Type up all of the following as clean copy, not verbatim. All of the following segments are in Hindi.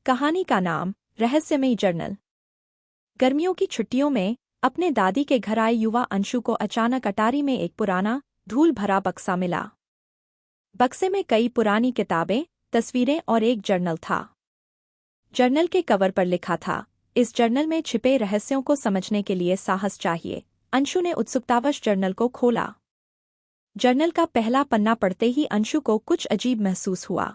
कहानी का नाम रहस्यमयी जर्नल। गर्मियों की छुट्टियों में अपने दादी के घर आए युवा अंशु को अचानक अटारी में एक पुराना धूल भरा बक्सा मिला। बक्से में कई पुरानी किताबें, तस्वीरें और एक जर्नल था। जर्नल के कवर पर लिखा था, इस जर्नल में छिपे रहस्यों को समझने के लिए साहस चाहिए। अंशु ने उत्सुकतावश जर्नल को खोला। जर्नल का पहला पन्ना पढ़ते ही अंशु को कुछ अजीब महसूस हुआ।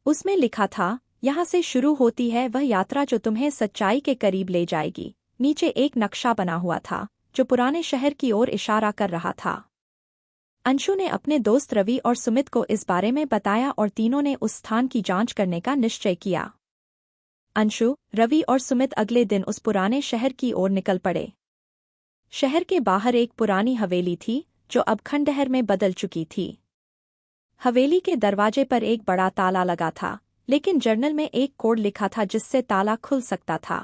उसमें लिखा था, यहाँ से शुरू होती है वह यात्रा जो तुम्हें सच्चाई के करीब ले जाएगी। नीचे एक नक्शा बना हुआ था जो पुराने शहर की ओर इशारा कर रहा था। अंशु ने अपने दोस्त रवि और सुमित को इस बारे में बताया और तीनों ने उस स्थान की जांच करने का निश्चय किया। अंशु, रवि और सुमित अगले दिन उस पुराने शहर की ओर निकल पड़े। शहर के बाहर एक पुरानी हवेली थी जो अब खंडहर में बदल चुकी थी। हवेली के दरवाजे पर एक बड़ा ताला लगा था, लेकिन जर्नल में एक कोड लिखा था जिससे ताला खुल सकता था।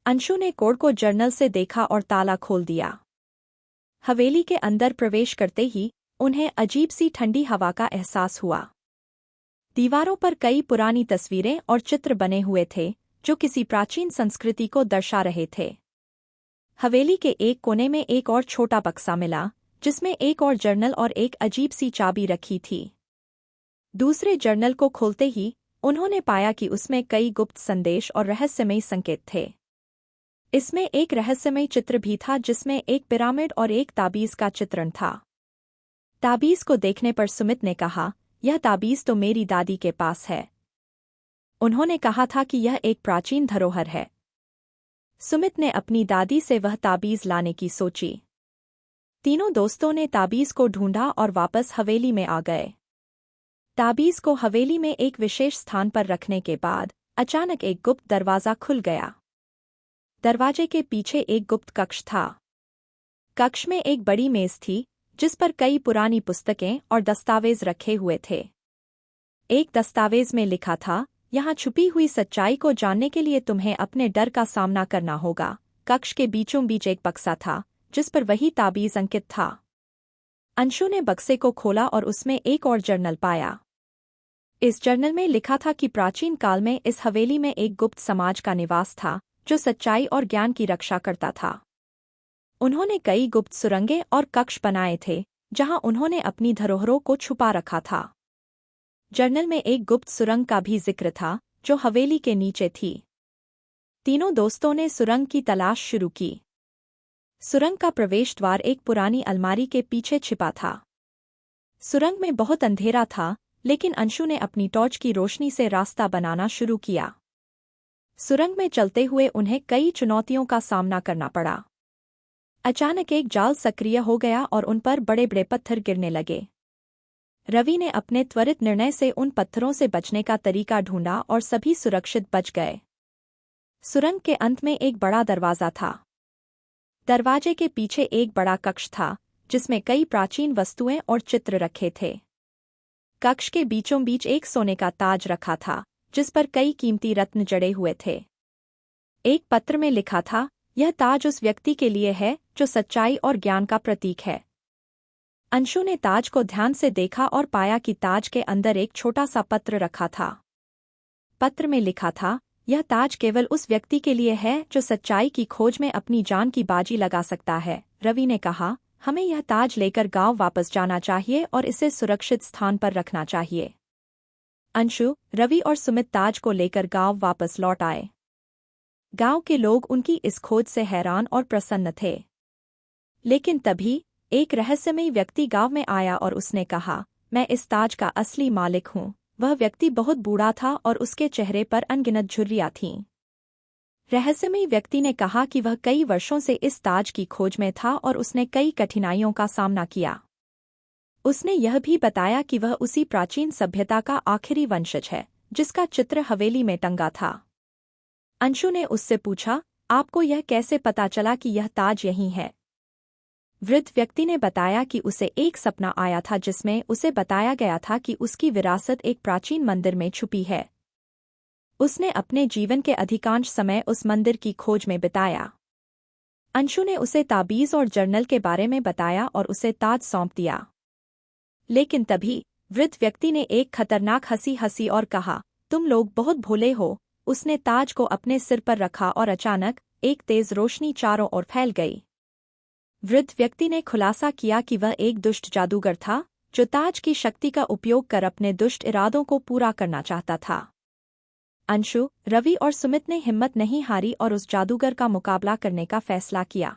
अंशु ने कोड को जर्नल से देखा और ताला खोल दिया। हवेली के अंदर प्रवेश करते ही उन्हें अजीब सी ठंडी हवा का एहसास हुआ। दीवारों पर कई पुरानी तस्वीरें और चित्र बने हुए थे जो किसी प्राचीन संस्कृति को दर्शा रहे थे। हवेली के एक कोने में एक और छोटा बक्सा मिला जिसमें एक और जर्नल और एक अजीब सी चाबी रखी थी। दूसरे जर्नल को खोलते ही उन्होंने पाया कि उसमें कई गुप्त संदेश और रहस्यमयी संकेत थे। इसमें एक रहस्यमयी चित्र भी था जिसमें एक पिरामिड और एक ताबीज का चित्रण था। ताबीज को देखने पर सुमित ने कहा, यह ताबीज तो मेरी दादी के पास है। उन्होंने कहा था कि यह एक प्राचीन धरोहर है। सुमित ने अपनी दादी से वह ताबीज लाने की सोची। तीनों दोस्तों ने ताबीज को ढूंढा और वापस हवेली में आ गए। ताबीज को हवेली में एक विशेष स्थान पर रखने के बाद अचानक एक गुप्त दरवाज़ा खुल गया। दरवाजे के पीछे एक गुप्त कक्ष था। कक्ष में एक बड़ी मेज थी जिस पर कई पुरानी पुस्तकें और दस्तावेज रखे हुए थे। एक दस्तावेज में लिखा था, यहाँ छुपी हुई सच्चाई को जानने के लिए तुम्हें अपने डर का सामना करना होगा। कक्ष के बीचों बीच एक बक्सा था जिस पर वही ताबीज अंकित था। अंशु ने बक्से को खोला और उसमें एक और जर्नल पाया। इस जर्नल में लिखा था कि प्राचीन काल में इस हवेली में एक गुप्त समाज का निवास था जो सच्चाई और ज्ञान की रक्षा करता था। उन्होंने कई गुप्त सुरंगें और कक्ष बनाए थे जहां उन्होंने अपनी धरोहरों को छुपा रखा था। जर्नल में एक गुप्त सुरंग का भी जिक्र था जो हवेली के नीचे थी। तीनों दोस्तों ने सुरंग की तलाश शुरू की। सुरंग का प्रवेश द्वार एक पुरानी अलमारी के पीछे छिपा था। सुरंग में बहुत अंधेरा था, लेकिन अंशु ने अपनी टॉर्च की रोशनी से रास्ता बनाना शुरू किया। सुरंग में चलते हुए उन्हें कई चुनौतियों का सामना करना पड़ा। अचानक एक जाल सक्रिय हो गया और उन पर बड़े बड़े पत्थर गिरने लगे। रवि ने अपने त्वरित निर्णय से उन पत्थरों से बचने का तरीका ढूंढा और सभी सुरक्षित बच गए। सुरंग के अंत में एक बड़ा दरवाज़ा था। दरवाजे के पीछे एक बड़ा कक्ष था जिसमें कई प्राचीन वस्तुएं और चित्र रखे थे। कक्ष के बीचों बीच एक सोने का ताज रखा था जिस पर कई कीमती रत्न जड़े हुए थे। एक पत्र में लिखा था, यह ताज उस व्यक्ति के लिए है जो सच्चाई और ज्ञान का प्रतीक है। अंशु ने ताज को ध्यान से देखा और पाया कि ताज के अंदर एक छोटा सा पत्र रखा था। पत्र में लिखा था, यह ताज केवल उस व्यक्ति के लिए है जो सच्चाई की खोज में अपनी जान की बाजी लगा सकता है। रवि ने कहा, हमें यह ताज लेकर गांव वापस जाना चाहिए और इसे सुरक्षित स्थान पर रखना चाहिए। अंशु, रवि और सुमित ताज को लेकर गांव वापस लौट आए। गांव के लोग उनकी इस खोज से हैरान और प्रसन्न थे। लेकिन तभी एक रहस्यमयी व्यक्ति गांव में आया और उसने कहा, मैं इस ताज का असली मालिक हूँ। वह व्यक्ति बहुत बूढ़ा था और उसके चेहरे पर अनगिनत झुर्रियाँ थीं। रहस्यमयी व्यक्ति ने कहा कि वह कई वर्षों से इस ताज की खोज में था और उसने कई कठिनाइयों का सामना किया। उसने यह भी बताया कि वह उसी प्राचीन सभ्यता का आखिरी वंशज है जिसका चित्र हवेली में टंगा था। अंशु ने उससे पूछा, आपको यह कैसे पता चला कि यह ताज यहीं है? वृद्ध व्यक्ति ने बताया कि उसे एक सपना आया था जिसमें उसे बताया गया था कि उसकी विरासत एक प्राचीन मंदिर में छुपी है। उसने अपने जीवन के अधिकांश समय उस मंदिर की खोज में बिताया। अंशु ने उसे ताबीज और जर्नल के बारे में बताया और उसे ताज सौंप दिया। लेकिन तभी वृद्ध व्यक्ति ने एक खतरनाक हंसी हंसी और कहा, तुम लोग बहुत भोले हो। उसने ताज को अपने सिर पर रखा और अचानक एक तेज रोशनी चारों ओर फैल गई। वृद्ध व्यक्ति ने खुलासा किया कि वह एक दुष्ट जादूगर था जो ताज की शक्ति का उपयोग कर अपने दुष्ट इरादों को पूरा करना चाहता था। अंशु, रवि और सुमित ने हिम्मत नहीं हारी और उस जादूगर का मुकाबला करने का फैसला किया।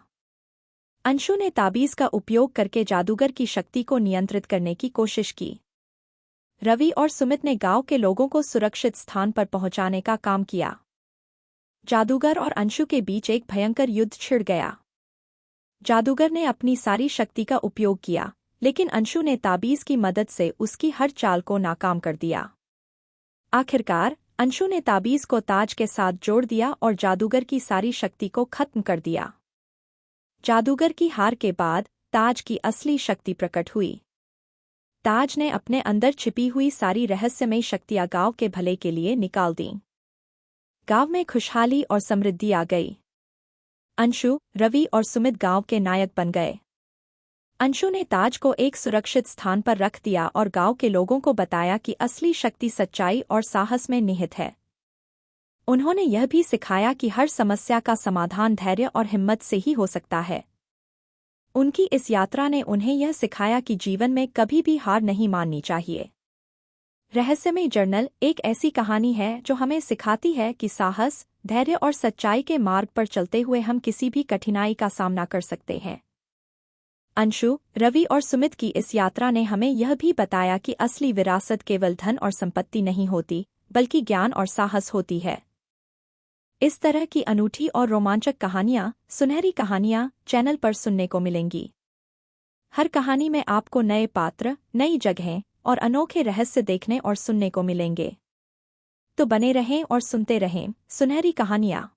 अंशु ने ताबीज का उपयोग करके जादूगर की शक्ति को नियंत्रित करने की कोशिश की। रवि और सुमित ने गांव के लोगों को सुरक्षित स्थान पर पहुंचाने का काम किया। जादूगर और अंशु के बीच एक भयंकर युद्ध छिड़ गया। जादूगर ने अपनी सारी शक्ति का उपयोग किया, लेकिन अंशु ने ताबीज की मदद से उसकी हर चाल को नाकाम कर दिया। आखिरकार अंशु ने ताबीज को ताज के साथ जोड़ दिया और जादूगर की सारी शक्ति को खत्म कर दिया। जादूगर की हार के बाद ताज की असली शक्ति प्रकट हुई। ताज ने अपने अंदर छिपी हुई सारी रहस्यमयी शक्तियां गांव के भले के लिए निकाल दीं। गांव में खुशहाली और समृद्धि आ गई। अंशु, रवि और सुमित गांव के नायक बन गए। अंशु ने ताज को एक सुरक्षित स्थान पर रख दिया और गांव के लोगों को बताया कि असली शक्ति सच्चाई और साहस में निहित है। उन्होंने यह भी सिखाया कि हर समस्या का समाधान धैर्य और हिम्मत से ही हो सकता है। उनकी इस यात्रा ने उन्हें यह सिखाया कि जीवन में कभी भी हार नहीं माननी चाहिए। रहस्यमय जर्नल एक ऐसी कहानी है जो हमें सिखाती है कि साहस, धैर्य और सच्चाई के मार्ग पर चलते हुए हम किसी भी कठिनाई का सामना कर सकते हैं। अंशु, रवि और सुमित की इस यात्रा ने हमें यह भी बताया कि असली विरासत केवल धन और संपत्ति नहीं होती, बल्कि ज्ञान और साहस होती है। इस तरह की अनूठी और रोमांचक कहानियाँ, सुनहरी कहानियाँ चैनल पर सुनने को मिलेंगी। हर कहानी में आपको नए पात्र, नई जगहें और अनोखे रहस्य देखने और सुनने को मिलेंगे। तो बने रहें और सुनते रहें सुनहरी कहानियाँ।